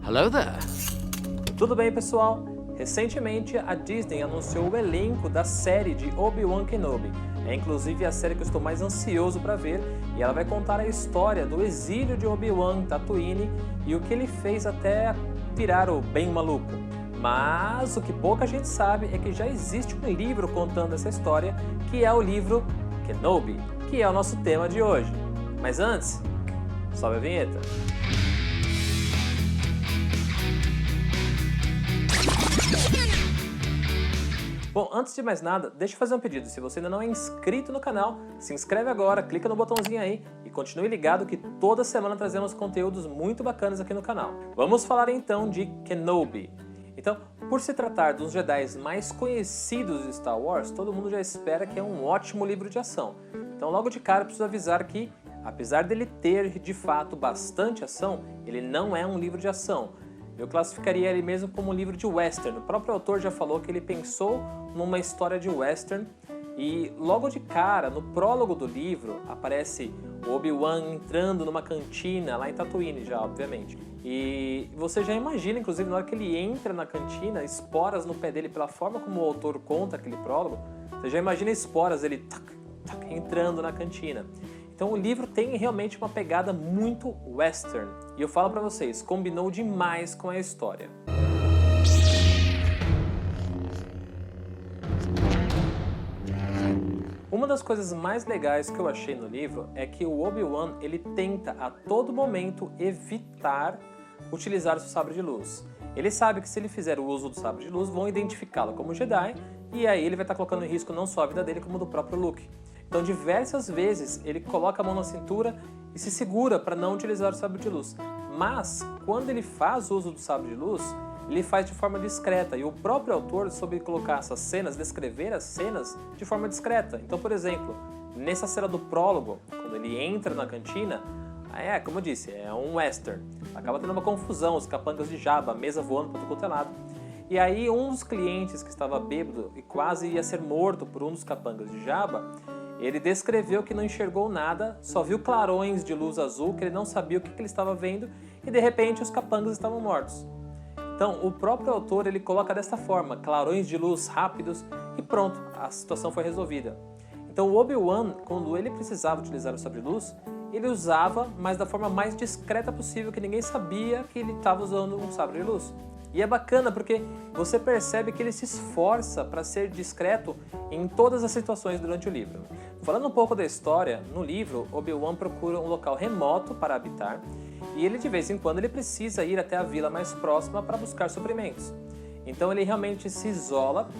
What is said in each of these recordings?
Hello there. Tudo bem, pessoal? Recentemente, a Disney anunciou o elenco da série de Obi-Wan Kenobi. É inclusive a série que eu estou mais ansioso para ver, e ela vai contar a história do exílio de Obi-Wan em Tatooine e o que ele fez até virar o bem maluco. Mas o que pouca gente sabe é que já existe um livro contando essa história, que é o livro Kenobi, que é o nosso tema de hoje. Mas antes, sobe a vinheta. Bom, antes de mais nada, deixa eu fazer um pedido. Se você ainda não é inscrito no canal, se inscreve agora, clica no botãozinho aí e continue ligado que toda semana trazemos conteúdos muito bacanas aqui no canal. Vamos falar então de Kenobi. Então, por se tratar dos Jedi mais conhecidos de Star Wars, todo mundo já espera que é um ótimo livro de ação. Então, logo de cara, preciso avisar que, apesar dele ter de fato bastante ação, ele não é um livro de ação. Eu classificaria ele mesmo como um livro de western. O próprio autor já falou que ele pensou numa história de western e logo de cara, no prólogo do livro, aparece o Obi-Wan entrando numa cantina lá em Tatooine já, obviamente. E você já imagina, inclusive, na hora que ele entra na cantina, esporas no pé dele, pela forma como o autor conta aquele prólogo, você já imagina esporas, ele entrando na cantina. Então o livro tem realmente uma pegada muito western. E eu falo pra vocês, combinou demais com a história. Uma das coisas mais legais que eu achei no livro é que o Obi-Wan ele tenta a todo momento evitar utilizar o seu sabre de luz. Ele sabe que se ele fizer o uso do sabre de luz, vão identificá-lo como Jedi, e aí ele vai estar colocando em risco não só a vida dele, como do próprio Luke. Então, diversas vezes, ele coloca a mão na cintura e se segura para não utilizar o sabre de luz. Mas, quando ele faz uso do sabre de luz, ele faz de forma discreta. E o próprio autor soube colocar essas cenas, descrever as cenas de forma discreta. Então, por exemplo, nessa cena do prólogo, quando ele entra na cantina, como eu disse, é um western. Acaba tendo uma confusão, os capangas de Jabba, a mesa voando para todo quanto é lado. E aí, um dos clientes que estava bêbado e quase ia ser morto por um dos capangas de Jabba, ele descreveu que não enxergou nada, só viu clarões de luz azul, que ele não sabia o que ele estava vendo, e de repente os capangas estavam mortos. Então, o próprio autor ele coloca desta forma, clarões de luz rápidos, e pronto, a situação foi resolvida. Então, o Obi-Wan, quando ele precisava utilizar o sabre de luz, ele usava, mas da forma mais discreta possível, que ninguém sabia que ele estava usando um sabre de luz. E é bacana porque você percebe que ele se esforça para ser discreto em todas as situações durante o livro. Falando um pouco da história, no livro, Obi-Wan procura um local remoto para habitar e ele de vez em quando ele precisa ir até a vila mais próxima para buscar suprimentos. Então ele realmente se isola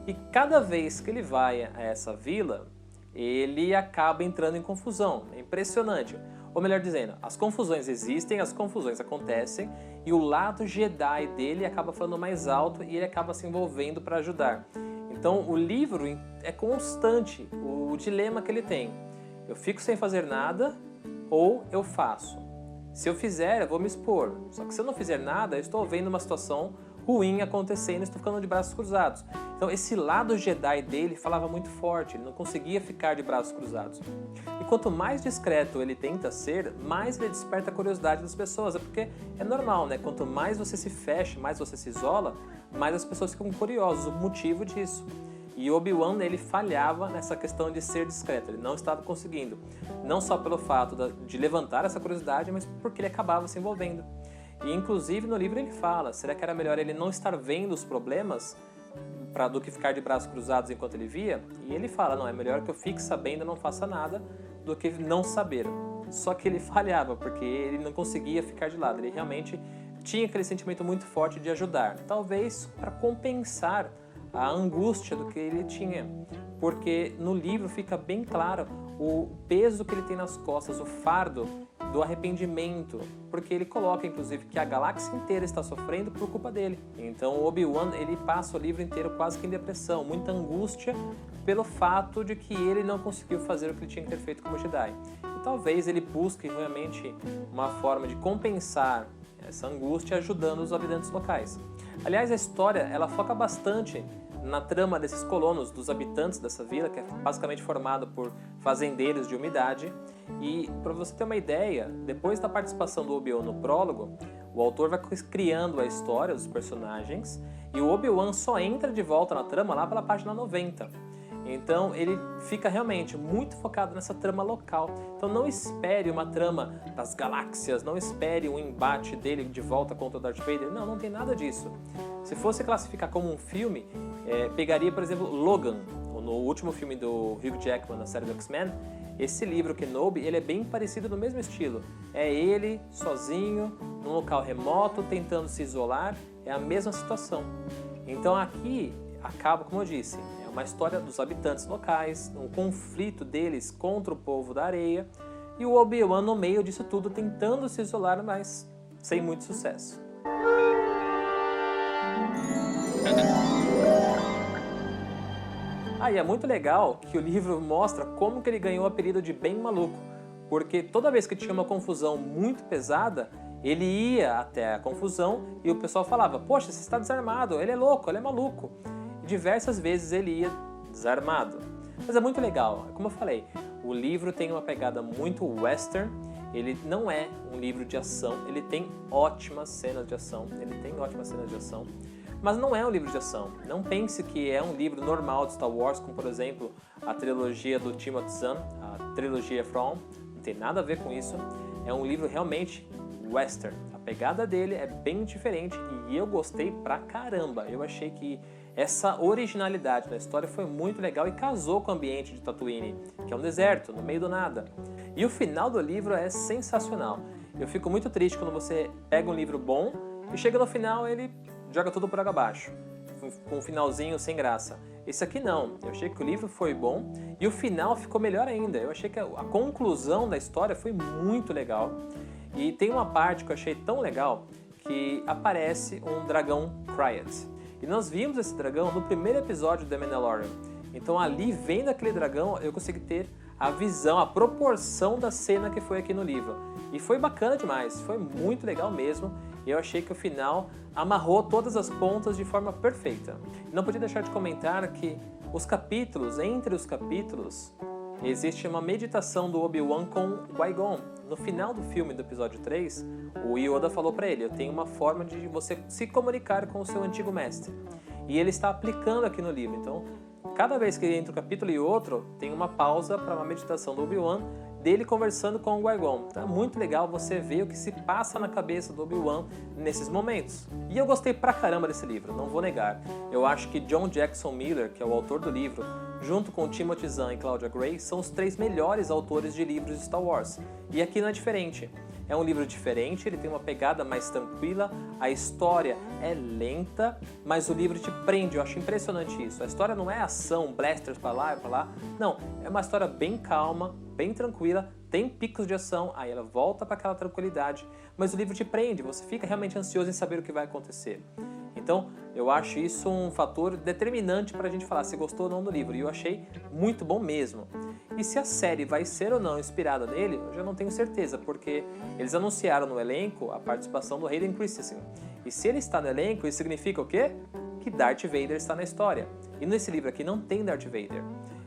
e cada vez que ele vai a essa vila, ele acaba entrando em confusão. É impressionante. Ou melhor dizendo, as confusões existem, as confusões acontecem e o lado Jedi dele acaba falando mais alto e ele acaba se envolvendo para ajudar. Então o livro é constante, o dilema que ele tem. Eu fico sem fazer nada ou eu faço. Se eu fizer, eu vou me expor. Só que se eu não fizer nada, eu estou vendo uma situação ruim acontecendo e estou ficando de braços cruzados. Então esse lado Jedi dele falava muito forte, ele não conseguia ficar de braços cruzados. E quanto mais discreto ele tenta ser, mais ele desperta a curiosidade das pessoas, é porque é normal, né? Quanto mais você se fecha, mais você se isola, mais as pessoas ficam curiosas, o motivo disso. E Obi-Wan, ele falhava nessa questão de ser discreto, ele não estava conseguindo. Não só pelo fato de levantar essa curiosidade, mas porque ele acabava se envolvendo. E inclusive no livro ele fala, será que era melhor ele não estar vendo os problemas do que ficar de braços cruzados enquanto ele via? E ele fala, não, é melhor que eu fique sabendo e não faça nada do que não saber. Só que ele falhava, porque ele não conseguia ficar de lado, ele realmente tinha aquele sentimento muito forte de ajudar. Talvez para compensar a angústia do que ele tinha, porque no livro fica bem claro o peso que ele tem nas costas, o fardo do arrependimento, porque ele coloca inclusive que a galáxia inteira está sofrendo por culpa dele. Então o Obi-Wan ele passa o livro inteiro quase que em depressão, muita angústia pelo fato de que ele não conseguiu fazer o que ele tinha que ter feito como Jedi. E talvez ele busque realmente uma forma de compensar essa angústia ajudando os habitantes locais. Aliás, a história ela foca bastante na trama desses colonos, dos habitantes dessa vila, que é basicamente formado por fazendeiros de umidade. E para você ter uma ideia, depois da participação do Obi-Wan no prólogo, O autor vai criando a história dos personagens e o Obi-Wan só entra de volta na trama lá pela página 90. Então ele fica realmente muito focado nessa trama local. Então não espere uma trama das galáxias, não espere um embate dele de volta contra o Darth Vader. Não, não tem nada disso. Se fosse classificar como um filme, pegaria, por exemplo, Logan, no último filme do Hugh Jackman na série do X-Men. Esse livro, Kenobi, ele é bem parecido no mesmo estilo. É ele sozinho, num local remoto, tentando se isolar. É a mesma situação. Então aqui acaba, como eu disse, é uma história dos habitantes locais, um conflito deles contra o povo da areia e o Obi-Wan no meio disso tudo tentando se isolar, mas sem muito sucesso. E é muito legal que o livro mostra como que ele ganhou o apelido de Bem Maluco, porque toda vez que tinha uma confusão muito pesada, ele ia até a confusão e o pessoal falava: poxa, você está desarmado, ele é louco, ele é maluco. E diversas vezes ele ia desarmado. Mas é muito legal, como eu falei, o livro tem uma pegada muito western, ele não é um livro de ação, ele tem ótimas cenas de ação, mas não é um livro de ação. Não pense que é um livro normal de Star Wars, como por exemplo a trilogia do Timothy Zahn, a trilogia From, não tem nada a ver com isso. É um livro realmente western. A pegada dele é bem diferente e eu gostei pra caramba. Eu achei que essa originalidade da história foi muito legal e casou com o ambiente de Tatooine, que é um deserto, no meio do nada. E o final do livro é sensacional. Eu fico muito triste quando você pega um livro bom e chega no final ele joga tudo por água abaixo, com um finalzinho sem graça. Esse aqui não, eu achei que o livro foi bom e o final ficou melhor ainda. Eu achei que a conclusão da história foi muito legal. E tem uma parte que eu achei tão legal que aparece um dragão Cryat. E nós vimos esse dragão no primeiro episódio do The Mandalorian. Então ali, vendo aquele dragão, eu consegui ter a visão, a proporção da cena que foi aqui no livro. E foi bacana demais, foi muito legal mesmo. E eu achei que o final amarrou todas as pontas de forma perfeita. E não podia deixar de comentar que os capítulos, entre os capítulos, existe uma meditação do Obi-Wan com Qui-Gon. No final do filme, do episódio 3, o Yoda falou para ele: eu tenho uma forma de você se comunicar com o seu antigo mestre. E ele está aplicando aqui no livro. Então, cada vez que entre um capítulo e outro, tem uma pausa para uma meditação do Obi-Wan, dele conversando com o Qui-Gon. Então é muito legal você ver o que se passa na cabeça do Obi-Wan nesses momentos. E eu gostei pra caramba desse livro, não vou negar. Eu acho que John Jackson Miller, que é o autor do livro, junto com Timothy Zahn e Claudia Gray, são os 3 melhores autores de livros de Star Wars. E aqui não é diferente. É um livro diferente, ele tem uma pegada mais tranquila, a história é lenta, mas o livro te prende, eu acho impressionante isso. A história não é ação, blasters pra lá e pra lá, não, é uma história bem calma, bem tranquila, tem picos de ação, aí ela volta para aquela tranquilidade, mas o livro te prende, você fica realmente ansioso em saber o que vai acontecer. Então, eu acho isso um fator determinante para a gente falar se gostou ou não do livro, e eu achei muito bom mesmo. E se a série vai ser ou não inspirada nele, eu já não tenho certeza, porque eles anunciaram no elenco a participação do Hayden Christensen. E se ele está no elenco, isso significa o quê? Que Darth Vader está na história. E nesse livro aqui não tem Darth Vader.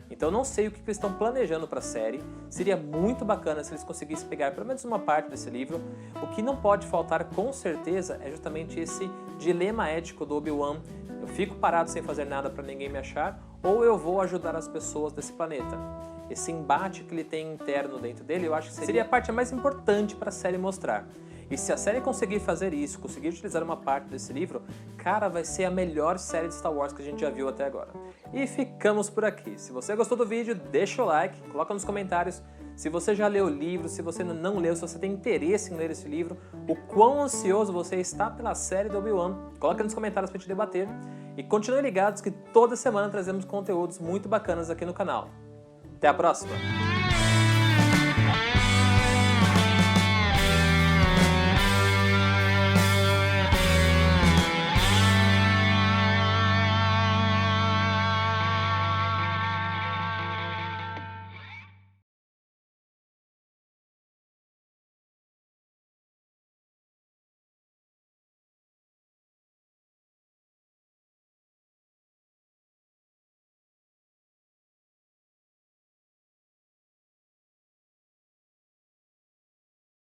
Então eu não sei o que eles estão planejando para a série. Seria muito bacana se eles conseguissem pegar pelo menos uma parte desse livro. O que não pode faltar com certeza é justamente esse dilema ético do Obi-Wan. Eu fico parado sem fazer nada para ninguém me achar, ou eu vou ajudar as pessoas desse planeta. Esse embate que ele tem interno dentro dele, eu acho que seria a parte mais importante para a série mostrar. E se a série conseguir fazer isso, conseguir utilizar uma parte desse livro, cara, vai ser a melhor série de Star Wars que a gente já viu até agora. E ficamos por aqui. Se você gostou do vídeo, deixa o like, coloca nos comentários se você já leu o livro, se você ainda não leu, se você tem interesse em ler esse livro, o quão ansioso você está pela série do Obi-Wan. Coloca nos comentários para a gente debater. E continuem ligados que toda semana trazemos conteúdos muito bacanas aqui no canal. Até a próxima!